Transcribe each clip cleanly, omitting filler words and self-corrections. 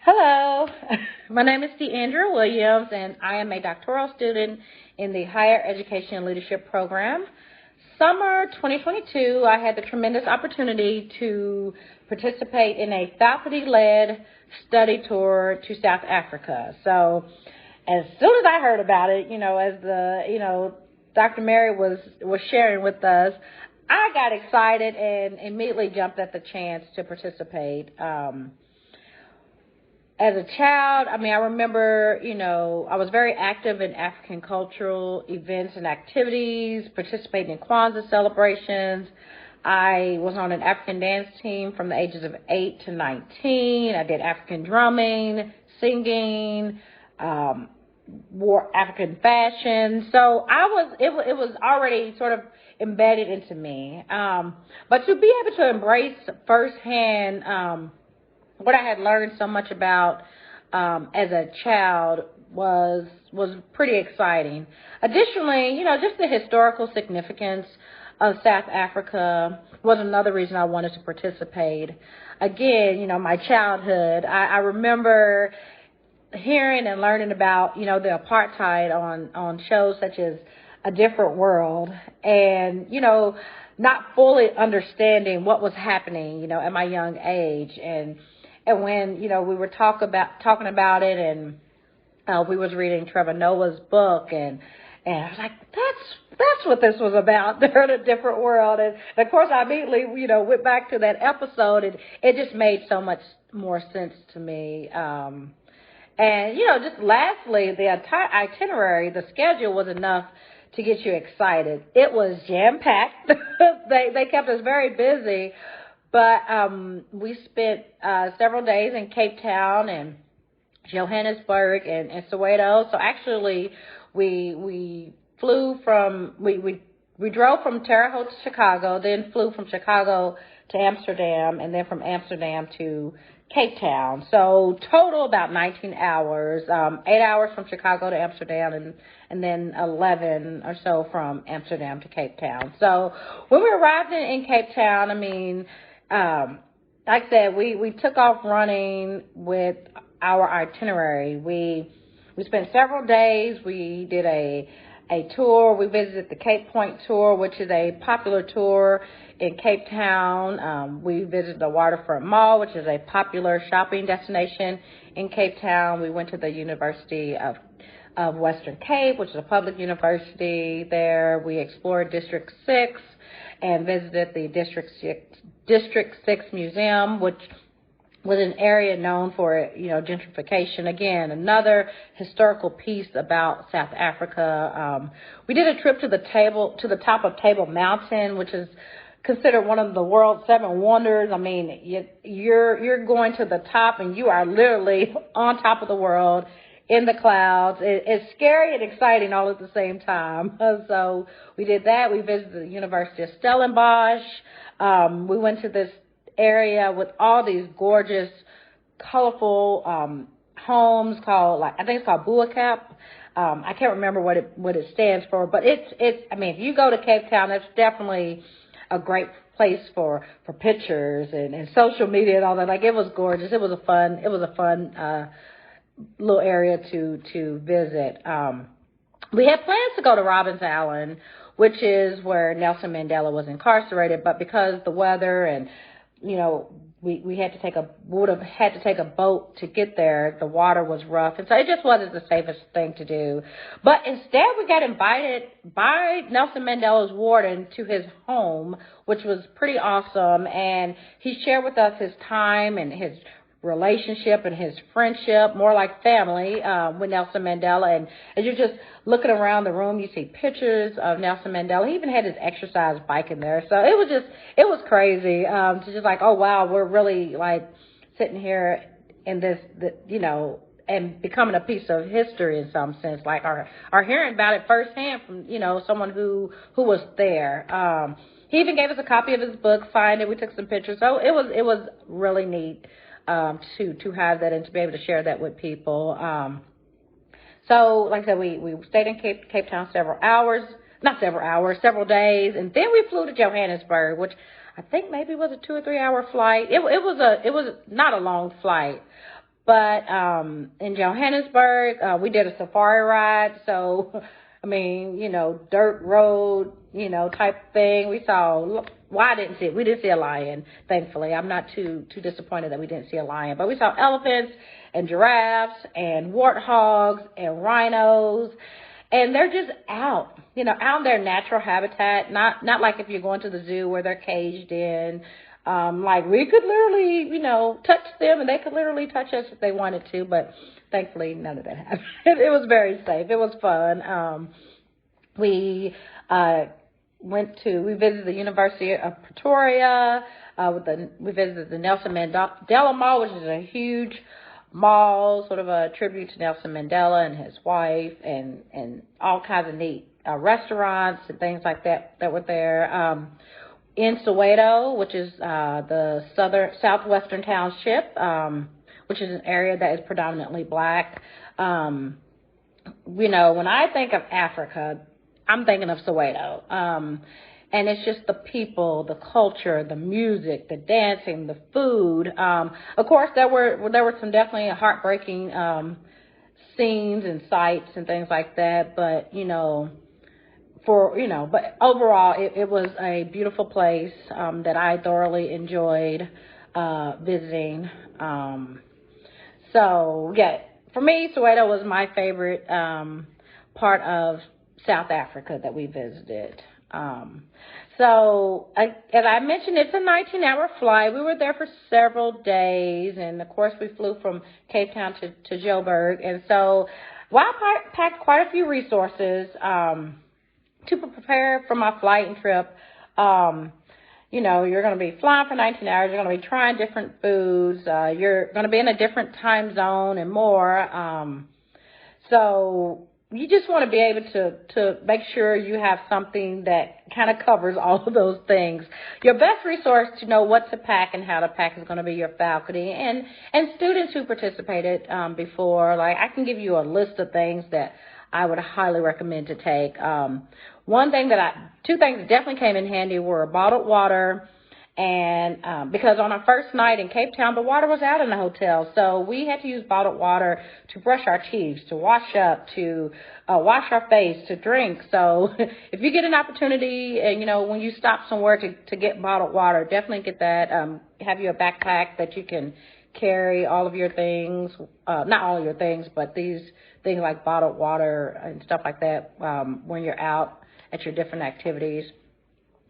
Hello, my name is Deandra Williams, and I am a doctoral student in the Higher Education and Leadership Program. Summer 2022, I had the tremendous opportunity to participate in a faculty-led study tour to South Africa. So as soon as I heard about it, as Dr. Mary was sharing with us, I got excited and immediately jumped at the chance to participate. As a child, I remember, I was very active in African cultural events and activities, participating in Kwanzaa celebrations. I was on an African dance team from the ages of 8 to 19. I did African drumming, singing, wore African fashion. So it was already sort of embedded into me. But to be able to embrace firsthand, what I had learned so much about as a child was pretty exciting. Additionally, just the historical significance of South Africa was another reason I wanted to participate. Again, my childhood, I remember hearing and learning about, the apartheid on shows such as A Different World, and, not fully understanding what was happening, at my young age. And when, we were talking about it, and we was reading Trevor Noah's book, and I was like, that's what this was about. They're in a different world. And of course, I immediately, went back to that episode, and it just made so much more sense to me. And, just lastly, the entire itinerary, the schedule was enough to get you excited. It was jam-packed. They kept us very busy. But we spent several days in Cape Town and Johannesburg and Soweto. So actually, we drove from Terre Haute to Chicago, then flew from Chicago to Amsterdam, and then from Amsterdam to Cape Town. So total about 19 hours, 8 hours from Chicago to Amsterdam, and then 11 or so from Amsterdam to Cape Town. So when we arrived in Cape Town, like I said, we took off running with our itinerary. We spent several days. We did a tour. We visited the Cape Point tour, which is a popular tour in Cape Town. We visited the Waterfront Mall, which is a popular shopping destination in Cape Town. We went to the University of Western Cape, which is a public university there. We explored District 6 and visited the District 6 Museum, which was an area known for, gentrification. Again, another historical piece about South Africa. We did a trip to the top of Table Mountain, which is considered one of the world's 7 wonders. You're going to the top, and you are literally on top of the world in the clouds. It's scary and exciting all at the same time. So we did that. We visited the University of Stellenbosch. We went to this area with all these gorgeous, colorful homes called, I think it's called Buakap. I can't remember what it stands for, but it's if you go to Cape Town, that's definitely a great place for pictures and social media and all that. It was gorgeous. It was a fun little area to visit. We had plans to go to Robbins Island, which is where Nelson Mandela was incarcerated, but because the weather and we would have had to take a boat to get there. The water was rough, and so it just wasn't the safest thing to do. But instead, we got invited by Nelson Mandela's warden to his home, which was pretty awesome, and he shared with us his time and his relationship and his friendship, more like family, with Nelson Mandela. And as you're just looking around the room, you see pictures of Nelson Mandela. He even had his exercise bike in there. So it was crazy, to just oh wow, we're really sitting here in this, and becoming a piece of history in some sense, or hearing about it firsthand from, someone who was there. He even gave us a copy of his book, signed it. We took some pictures. So it was really neat to have that and to be able to share that with people. So, like I said, we stayed in Cape Town several days, and then we flew to Johannesburg, which I think maybe was a 2 or 3 hour flight. It was not a long flight, But in Johannesburg, we did a safari ride. So, I mean, dirt road, type thing. We saw, we didn't see a lion, thankfully. I'm not too disappointed that we didn't see a lion. But we saw elephants and giraffes and warthogs and rhinos. And they're just out in their natural habitat, not like if you're going to the zoo where they're caged in. Like we could literally, touch them and they could literally touch us if they wanted to, but thankfully none of that happened. It was very safe. It was fun. We visited the University of Pretoria. We visited the Nelson Mandela Mall, which is a huge mall, sort of a tribute to Nelson Mandela and his wife, and all kinds of neat restaurants and things like that were there. In Soweto, which is the southwestern township, which is an area that is predominantly black. When I think of Africa, I'm thinking of Soweto. And it's just the people, the culture, the music, the dancing, the food. Of course, there were some definitely heartbreaking scenes and sights and things like that. But but overall, it was a beautiful place that I thoroughly enjoyed visiting. So yeah, for me, Soweto was my favorite part of South Africa that we visited. As I mentioned, it's a 19-hour flight. We were there for several days, and of course, we flew from Cape Town to Joburg. And so, I packed quite a few resources to prepare for my flight and trip. You're going to be flying for 19 hours. You're going to be trying different foods. You're going to be in a different time zone and more. So you just want to be able to make sure you have something that kind of covers all of those things. Your best resource to know what to pack and how to pack is going to be your faculty and students who participated before. Like, I can give you a list of things that I would highly recommend to take. Two things that definitely came in handy were bottled water, and because on our first night in Cape Town, the water was out in the hotel, so we had to use bottled water to brush our teeth, to wash up, to wash our face, to drink. So if you get an opportunity, and when you stop somewhere to get bottled water, definitely get that. Have you a backpack that you can carry all of your things, not all of your things, but these things like bottled water and stuff like that when you're out at your different activities.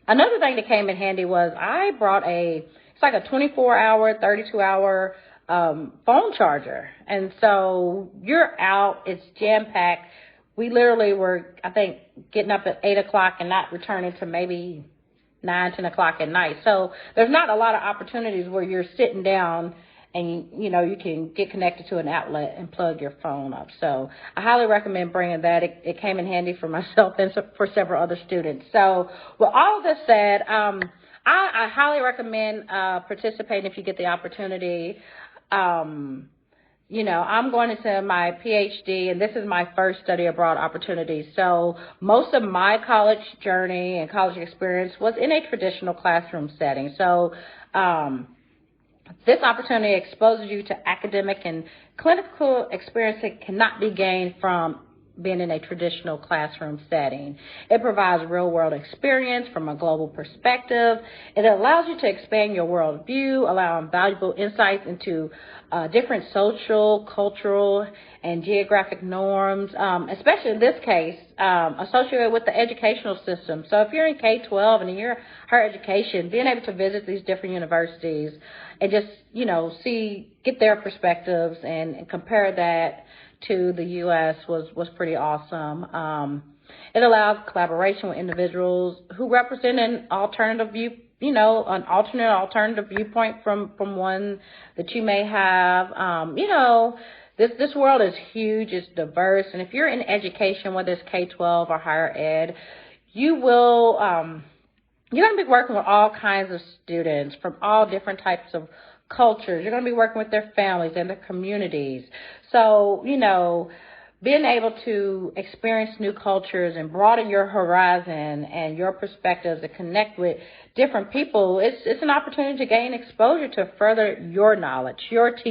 Another thing that came in handy was I brought it's like a 24-hour, 32-hour phone charger. And so you're out, it's jam-packed. We literally were, I think, getting up at 8 o'clock and not returning to maybe 9, 10 o'clock at night. So there's not a lot of opportunities where you're sitting down and, you can get connected to an outlet and plug your phone up. So I highly recommend bringing that. It came in handy for myself and for several other students. So with all of this said, I highly recommend participating if you get the opportunity. I'm going into my PhD, and this is my first study abroad opportunity. So most of my college journey and college experience was in a traditional classroom setting. So this opportunity exposes you to academic and clinical experience that cannot be gained from being in a traditional classroom setting. It provides real-world experience from a global perspective. It allows you to expand your worldview, allowing valuable insights into different social, cultural, and geographic norms, especially in this case, associated with the educational system. So if you're in K-12 and in your higher education, being able to visit these different universities and just, get their perspectives and compare that to the U.S. was pretty awesome. It allows collaboration with individuals who represent an alternative alternative viewpoint from one that you may have. This world is huge, it's diverse, and if you're in education, whether it's K-12 or higher ed, you're going to be working with all kinds of students from all different types of cultures. You're going to be working with their families and their communities. So, being able to experience new cultures and broaden your horizon and your perspectives and connect with different people, it's an opportunity to gain exposure to further your knowledge, your teaching.